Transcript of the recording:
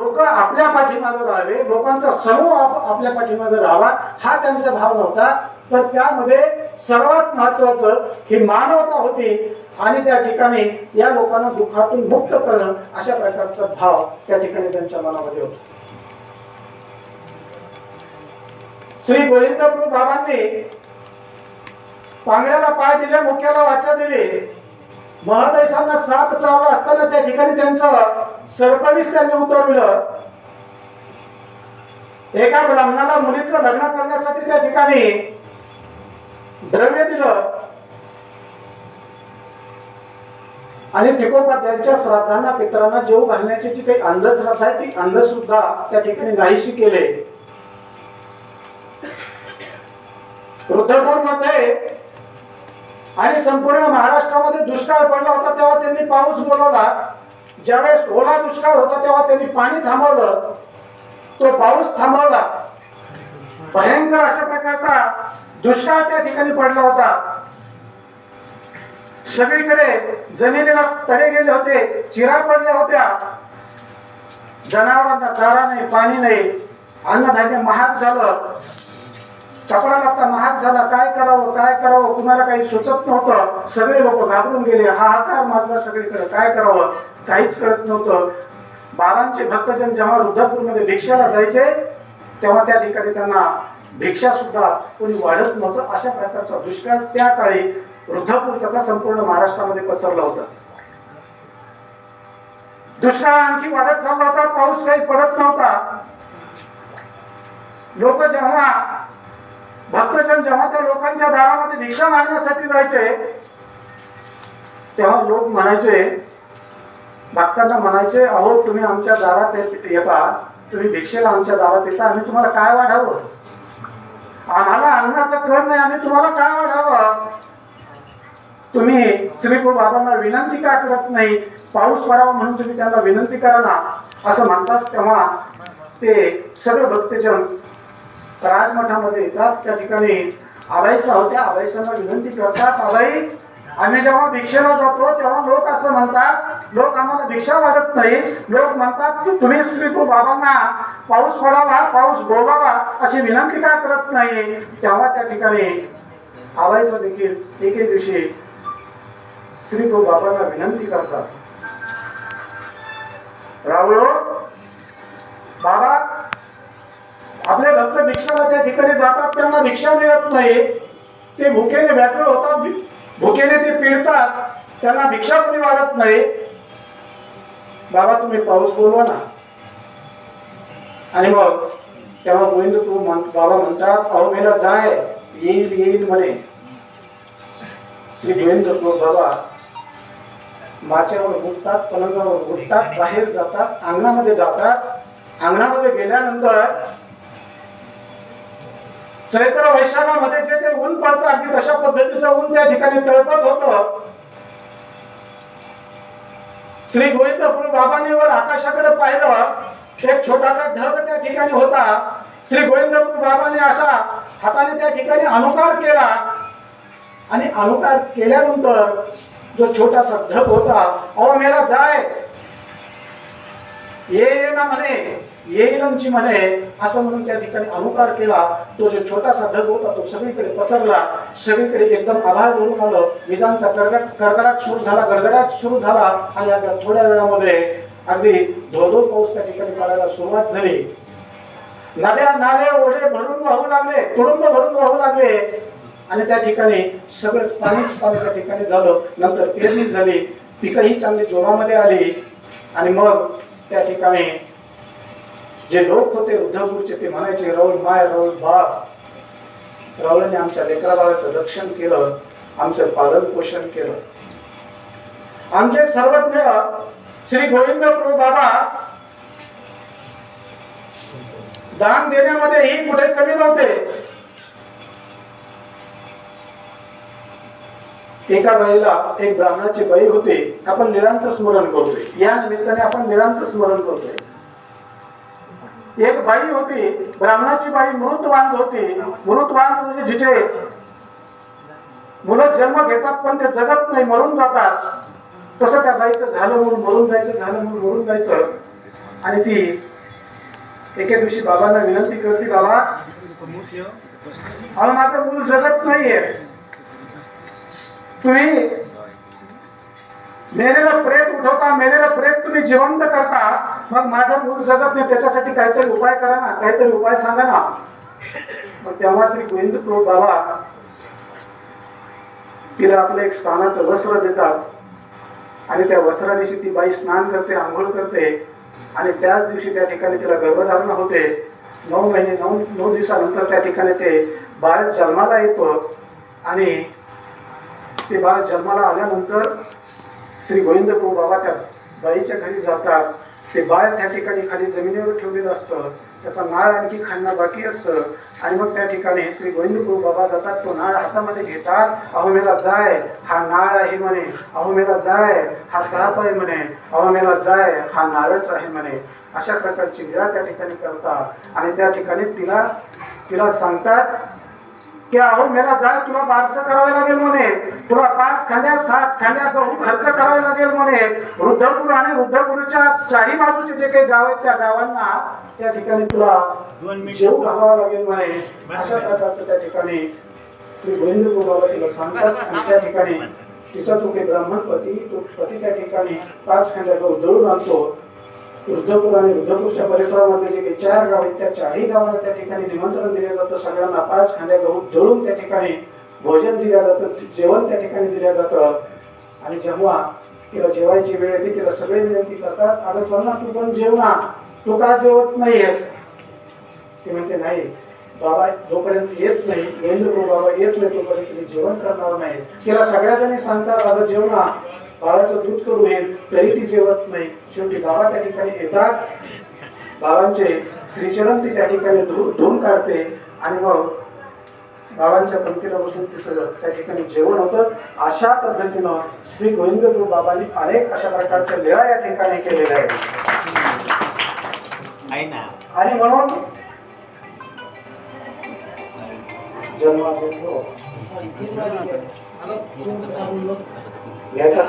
लोक आपल्या पाठीमागे राहावे, लोकांचा समूह आपल्या पाठीमागे राहावा, हा त्यांचा भाव नव्हता. तर त्यामध्ये सर्वात महत्वाचं ही मानवता होती आणि त्या ठिकाणी या लोकांना दुःखातून मुक्त करणं अशा प्रकारचा भाव त्या ठिकाणी त्यांच्या मनामध्ये होता. श्री गोविंद प्रभू बाबांनी पांगळ्याला पाय दिले, मुक्याला वाचा दिली, महदैसांना साप चावला असताना त्या ठिकाणी त्यांचं सर्पविष त्यांनी उतरवलं. एका ब्राह्मणाला मुलीचं लग्न करण्यासाठी त्या ठिकाणी द्रव्य दिलं आणि टिकोपाध्यायांच्या श्राद्धांना पितरांना जेव घालण्याची जी काही अंधश्रद्धा आहे ती अंधश्रद्धा त्या ठिकाणी नाहीशी केले. रुद्रपूर मध्ये आणि संपूर्ण महाराष्ट्रामध्ये दुष्काळ पडला होता तेव्हा त्यांनी पाऊस बोलवला. ज्यावेळेस ओला दुष्काळ होता तेव्हा त्यांनी पाणी थांबवलं, तो पाऊस थांबवला. भयंकर अशा प्रकारचा दुष्काळ त्या ठिकाणी पडला होता. सगळीकडे जमिनीला तडे गेले होते, चिरा पडल्या होत्या, जनावरांना चारा नाही, पाणी नाही, अन्नधान्य महाग झालं, कपडा लत्ता महाग झाला. काय करावं कुणाला काही सुचत नव्हतं. सगळे लोक घाबरून गेले, हाहाकार माजला सगळीकडे. काय करावं काहीच कळत नव्हतं. बाबांचे भक्तजन जेव्हा रुद्रपूरमध्ये भिक्षाला जायचे तेव्हा त्या ठिकाणी त्यांना भिक्षा सुद्धा कोणी वाढत नव्हतं. अशा प्रकारचा दुष्काळ त्या काळी रुद्रपूर तथा संपूर्ण महाराष्ट्रामध्ये पसरला होता. दुष्काळ आणखी वाढत चालला होता, पाऊस काही पडत नव्हता. लोक जेव्हा भक्तजन जेव्हा त्या लोकांच्या दारामध्ये भिक्षा मागण्यासाठी जायचे तेव्हा लोक म्हणायचे, भक्तांना म्हणायचे, अहो तुम्ही आमच्या दारात येता, तुम्ही भिक्षेला आमच्या दारात येता, आम्ही तुम्हाला काय वाढावं? आम्हाला अन्नाचा कर नाही, आम्ही तुम्हाला काय वाढावं? तुम्ही श्री प्रभू बाबांना विनंती का करत नाही? पाऊस पडावा म्हणून तुम्ही त्यांना विनंती करा ना, असं म्हणतात. तेव्हा ते सगळे भक्तजन राजमठामध्ये येतात. त्या ठिकाणी आबाईसा होत्या, आबाईसांना विनंती करतात, आबाई आम्ही जेव्हा भिक्षेला जातो तेव्हा लोक असं म्हणतात, लोक आम्हाला भिक्षा वाढत नाही, लोक म्हणतात की तुम्ही श्री प्रभू बाबांना पाऊस पडावा, पाऊस बोलावा अशी विनंती का करत नाही? तेव्हा त्या ठिकाणी आबाईसा देखील एके दिवशी श्री प्रभू बाबांना विनंती करतात, रावळो बाबा, आपले भक्त भिक्षाला त्या ठिकाणी जातात, त्यांना भिक्षा मिळत नाही, ते भुकेने व्याकुळ होतात, भुकेने ते पिळतात, त्यांना भिक्षा कोणी वाढत नाही. बाबा तुम्ही पाऊस बोलवा ना. आणि मग तेव्हा गोविंद बाबा म्हणतात, अहो मेला जाय, येईल म्हणे. श्री गोविंद बाबा माच्यावर उठतात, पलंगावर उठतात, बाहेर जातात, अंगणामध्ये जातात. अंगणामध्ये गेल्यानंतर चैत्र वैशाखामध्ये जे काही ऊन पडतं अगदी तशा पद्धतीचं ऊन त्या ठिकाणी तळपत होतं. श्री गोविंद बाबांनी वर आकाशाकडे पाहिलं, एक छोटासा ढग त्या ठिकाणी होता. श्री गोविंद बाबांनी असा हाताने त्या ठिकाणी अनुकार केला आणि अनुकार केल्यानंतर जो छोटासा ढग होता, अहो मेला जाय, ये ना म्हणे, येईलची म्हणे, असं म्हणून त्या ठिकाणी अनुकार केला. तो जो छोटासा ढग होता तो सगळीकडे पसरला, सगळीकडे एकदम आभाळ भरून आलं, विजांचा कडकडाट सुरू झाला आणि अगदी थोड्या वेळामध्ये अगदी धोधो पाऊस त्या ठिकाणी पडायला सुरुवात झाली. नद्या नाले ओढे भरून वाहू लागले, तुडुंब भरून वाहू लागले आणि त्या ठिकाणी सगळं पाणीच पाणी त्या ठिकाणी झालं. नंतर पेरणी झाली, पिकंही चांगली जोरामध्ये आली आणि मग त्या ठिकाणी जे लोक होते रुद्रपूरचे ते म्हणायचे, राहुल माय, राहुल बाप, राहुलने आमच्या लेकरा बाळाचं रक्षण केलं, आमचं पालन पोषण केलं. आमचे सर्वज्ञ श्री गोविंद प्रभू बाबा दान देण्यामध्येही कुठे कमी नव्हते. एका बाईला एक ब्राह्मणाची बाई होती. आपण निरांचं स्मरण करतोय, या निमित्ताने आपण निरांचं स्मरण करतोय. एक बाई होती, ब्राह्मणाची बाई मृतवांज होती. मृतवांज म्हणजे जिचे मुलं जन्म घेतात पण ते जगत नाही, मरून जातात. तसं त्या बाईचं झालं म्हणून मरून जायचं, झालं म्हणून मरून जायचं. आणि ती एके दिवशी बाबांना विनंती करते, बाबा अहो माझं मूल जगत नाहीये, तुम्ही मेलेलं प्रेत उठवता, मेलेलं प्रेत तुम्ही जिवंत करता, मग माझं मूल जगत नाही, त्याच्यासाठी काहीतरी उपाय करा ना, काहीतरी उपाय सांगा ना. मग तेव्हा श्री गोविंद प्रभू बाबा तिला आपलं एक स्नानाचं वस्त्र देतात आणि त्या वस्त्रादिवशी ती बाई स्नान करते, आंघोळ करते आणि त्याच दिवशी त्या ठिकाणी तिला गर्भधारण होते. 9 महिने 9 दिवसानंतर त्या ठिकाणी ते बाळ जन्माला येतं आणि ते बाळ जन्माला आल्यानंतर श्री गोविंद प्रभू बाबा त्या बाईच्या घरी जातात. ते बाळ त्या ठिकाणी खाली जमिनीवर ठेवलेलं असतं, त्याचा नाळ आणखी खाणं बाकी असतं आणि मग त्या ठिकाणी श्री गोविंद प्रभू बाबा जातात, तो नाळ हातामध्ये घेतात. अहो मेला जाय हा नाळ आहे म्हणे, अहो मेला जाय हा साप आहे म्हणे, अहो मेला जाय हा नाळच आहे म्हणे. अशा प्रकारची लीला त्या ठिकाणी करतात आणि त्या ठिकाणी तिला सांगतात की अहो मेला जाय तुला बारसं करावं लागेल म्हणे, तुला 5 खांड्या 7 खांड्या गहू खर्च करावे लागेल म्हणे. वृद्धपूर आणि वृद्धपूरच्या चारी बाजूचे जे काही गाव आहेत त्या गावांना त्या ठिकाणी तुला जेव घालावं लागेल म्हणे. अशा प्रकारचं त्या ठिकाणी श्री गोविंद प्रभू बाबा तिला सांगतात आणि त्या ठिकाणी तिचा तो काही ब्राह्मणपती तो पती त्या ठिकाणी 5 खांड्या गहू दळून आणतो. वृद्धपूर आणि वृद्धपूरच्या परिसरामध्ये जे काही 4 गाव आहेत त्या 4ही गावांना त्या ठिकाणी निमंत्रण दिलं जातं. सगळ्यांना 5 खांड्या गहू दळून त्या ठिकाणी भोजन दिलं जातं, जेवण त्या ठिकाणी दिलं जातं. आणि जेव्हा तिला जेवायची वेळ येते तिला सगळे विनंती करतात, अगं चल ना तू पण जेव ना, तू का जेवत नाहीयेस. ती म्हणते नाही बाबा जोपर्यंत येत नाही, गोविंद प्रभू बाबा येत नाही तोपर्यंत तुम्ही जेवण करणार नाही. तिला सगळ्या जणी सांगतात अगं जेव ना, बाळाचं दूध करून येईल, तरी ती जेवत नाही. शेवटी बाबा त्या ठिकाणी येतात, बाबांचे श्रीचरण ती त्या ठिकाणी धुवून काढते आणि मग बाबांच्या पंक्तीला बसून ती सगळं त्या ठिकाणी जेवण होतं. अशा पद्धतीनं श्री गोविंद प्रभू बाबांनी अनेक अशा प्रकारच्या लीळा या ठिकाणी केलेल्या आहेत. आणि म्हणून घ्यायचा